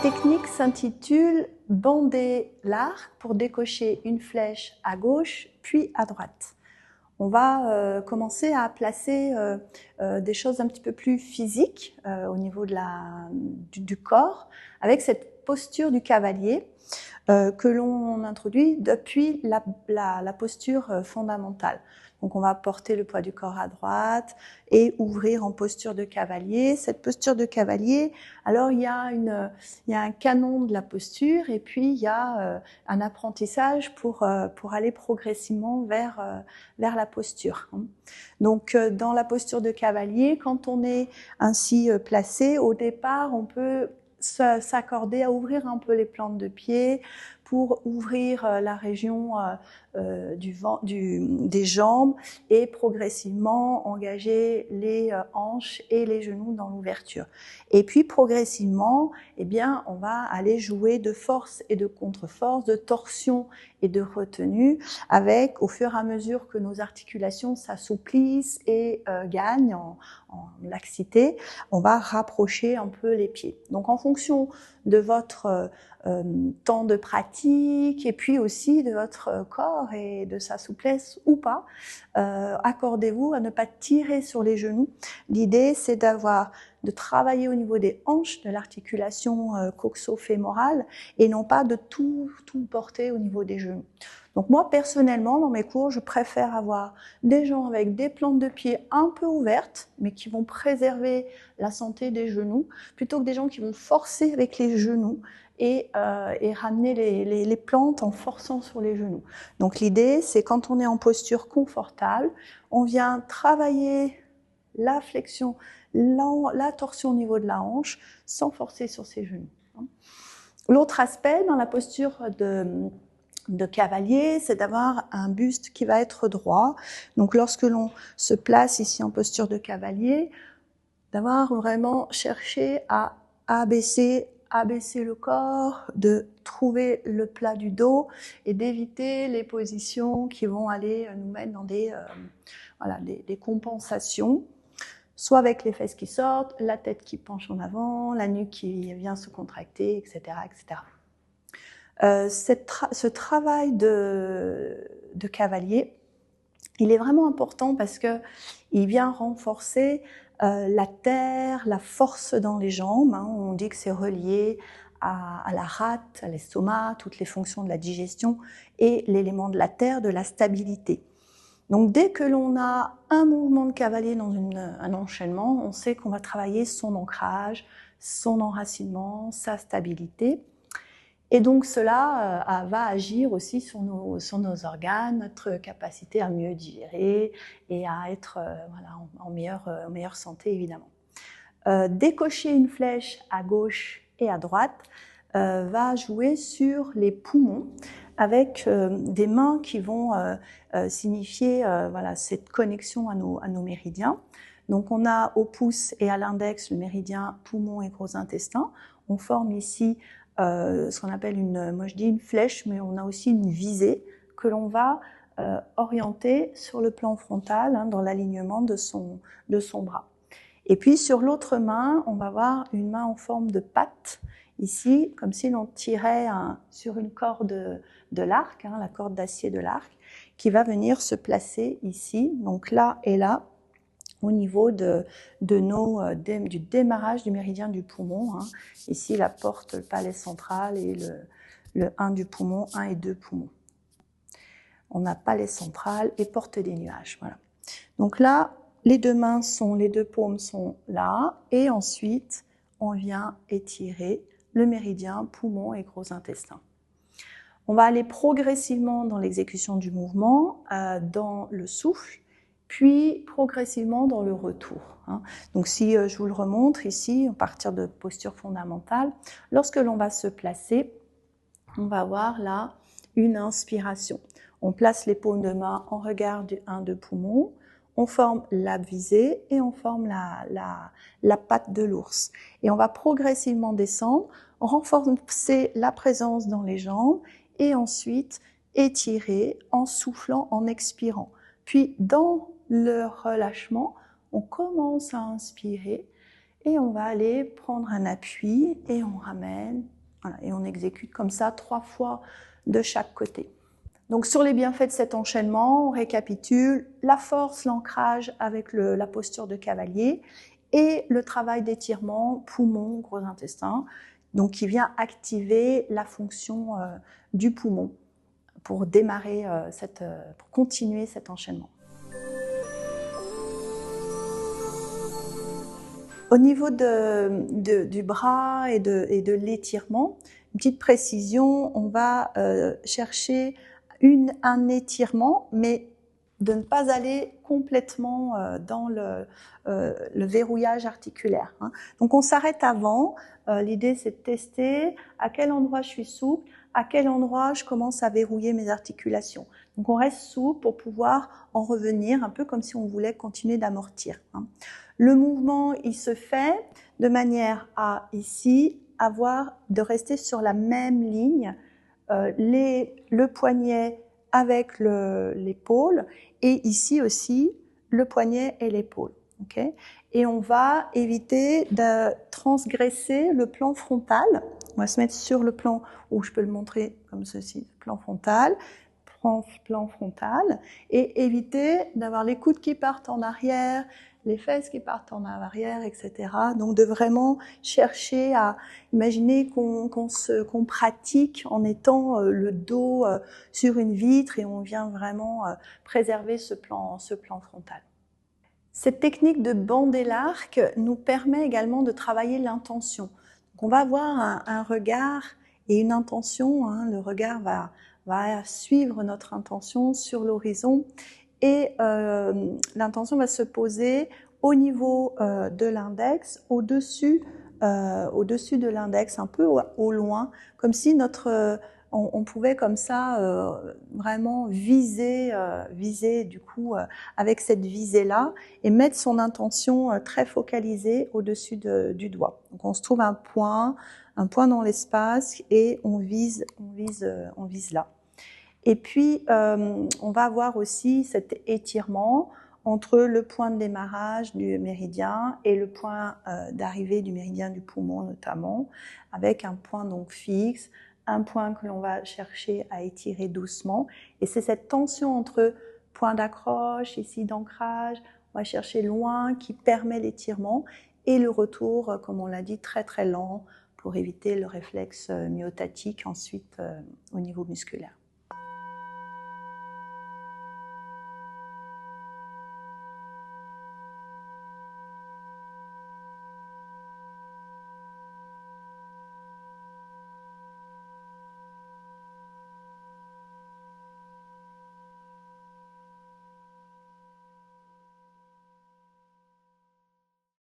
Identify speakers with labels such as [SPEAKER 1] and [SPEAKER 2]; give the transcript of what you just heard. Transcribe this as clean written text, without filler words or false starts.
[SPEAKER 1] technique s'intitule « Bander l'arc pour décocher une flèche à gauche puis à droite ». On va commencer à placer des choses un petit peu plus physiques au niveau de du corps avec cette posture du cavalier que l'on introduit depuis la posture fondamentale. Donc on va porter le poids du corps à droite et ouvrir en posture de cavalier. Cette posture de cavalier, alors il y a un canon de la posture et puis il y a un apprentissage pour aller progressivement vers la posture. Donc dans la posture de cavalier, quand on est ainsi placé, au départ on peut s'accorder à ouvrir un peu les plantes de pied pour ouvrir la région des jambes et progressivement engager les hanches et les genoux dans l'ouverture. Et puis progressivement, eh bien, on va aller jouer de force et de contre-force, de torsion et de retenue, avec au fur et à mesure que nos articulations s'assouplissent et gagnent en laxité, on va rapprocher un peu les pieds. Donc en fonction de votre temps de pratique et puis aussi de votre corps et de sa souplesse ou pas, accordez-vous à ne pas tirer sur les genoux. L'idée, c'est de travailler au niveau des hanches, de l'articulation coxo-fémorale et non pas de tout porter au niveau des genoux. Donc moi, personnellement, dans mes cours, je préfère avoir des gens avec des plantes de pied un peu ouvertes, mais qui vont préserver la santé des genoux, plutôt que des gens qui vont forcer avec les genoux et ramener les plantes en forçant sur les genoux. Donc l'idée, c'est quand on est en posture confortable, on vient travailler la flexion, la torsion au niveau de la hanche, sans forcer sur ses genoux. L'autre aspect dans la posture de cavalier, c'est d'avoir un buste qui va être droit. Donc lorsque l'on se place ici en posture de cavalier, d'avoir vraiment cherché à abaisser le corps, de trouver le plat du dos et d'éviter les positions qui vont aller nous mettre dans des compensations, soit avec les fesses qui sortent, la tête qui penche en avant, la nuque qui vient se contracter, etc., etc. Ce travail de cavalier, il est vraiment important parce que il vient renforcer la terre, la force dans les jambes. On dit que c'est relié à la rate, à l'estomac, toutes les fonctions de la digestion et l'élément de la terre, de la stabilité. Donc dès que l'on a un mouvement de cavalier dans un enchaînement, on sait qu'on va travailler son ancrage, son enracinement, sa stabilité. Et donc cela va agir aussi sur nos organes, notre capacité à mieux digérer et à être en meilleure santé évidemment. Décocher une flèche à gauche et à droite va jouer sur les poumons avec des mains qui vont signifier cette connexion à nos méridiens. Donc on a au pouce et à l'index le méridien poumon et gros intestin. On forme ici ce qu'on appelle moi je dis une flèche, mais on a aussi une visée que l'on va orienter sur le plan frontal, dans l'alignement de son bras. Et puis sur l'autre main, on va avoir une main en forme de patte, ici, comme si l'on tirait sur une corde de l'arc, la corde d'acier de l'arc, qui va venir se placer ici, donc là et là, au niveau du démarrage du méridien du poumon. Ici, la porte, le palais central et le 1 du poumon, 1 et 2 poumons. On a palais central et porte des nuages. Voilà. Donc là, les deux paumes sont là, et ensuite, on vient étirer le méridien poumon et gros intestin. On va aller progressivement dans l'exécution du mouvement, dans le souffle, puis progressivement dans le retour. Donc si je vous le remontre ici, à partir de posture fondamentale, lorsque l'on va se placer, on va avoir là une inspiration. On place les paumes de main en regard du 1-2 poumon, on forme la visée et on forme la patte de l'ours. Et on va progressivement descendre, renforcer la présence dans les jambes et ensuite étirer en soufflant, en expirant. Puis dans le relâchement, on commence à inspirer Et on va aller prendre un appui et on ramène. Voilà, et on exécute comme ça 3 fois de chaque côté. Donc sur les bienfaits de cet enchaînement, on récapitule la force, l'ancrage avec la posture de cavalier et le travail d'étirement poumon, gros intestin, donc qui vient activer la fonction du poumon pour démarrer pour continuer cet enchaînement. Au niveau du bras et de l'étirement, une petite précision, on va chercher un étirement, mais de ne pas aller complètement dans le verrouillage articulaire. Donc on s'arrête avant, l'idée c'est de tester à quel endroit je suis souple, à quel endroit je commence à verrouiller mes articulations. Donc on reste souple pour pouvoir en revenir, un peu comme si on voulait continuer d'amortir. Le mouvement, il se fait de manière à, ici, de rester sur la même ligne, le poignet avec l'épaule, et ici aussi, le poignet et l'épaule. Okay, et on va éviter de transgresser le plan frontal. On va se mettre sur le plan, où je peux le montrer comme ceci, plan frontal, et éviter d'avoir les coudes qui partent en arrière, les fesses qui partent en arrière, etc. Donc de vraiment chercher à imaginer qu'on pratique en étant le dos sur une vitre, et on vient vraiment préserver ce plan frontal. Cette technique de bander l'arc nous permet également de travailler l'intention. On va avoir un regard et une intention, le regard va suivre notre intention sur l'horizon, et l'intention va se poser au niveau de l'index, au-dessus de l'index, un peu au loin, comme si on pouvait comme ça vraiment viser du coup avec cette visée-là, et mettre son intention très focalisée au-dessus du doigt. Donc on se trouve un point dans l'espace, et on vise là. Et puis, on va avoir aussi cet étirement entre le point de démarrage du méridien et le point d'arrivée du méridien du poumon notamment, avec un point donc fixe, un point que l'on va chercher à étirer doucement. Et c'est cette tension entre point d'accroche, ici d'ancrage, on va chercher loin, qui permet l'étirement, et le retour, comme on l'a dit, très très lent, pour éviter le réflexe myotatique ensuite au niveau musculaire.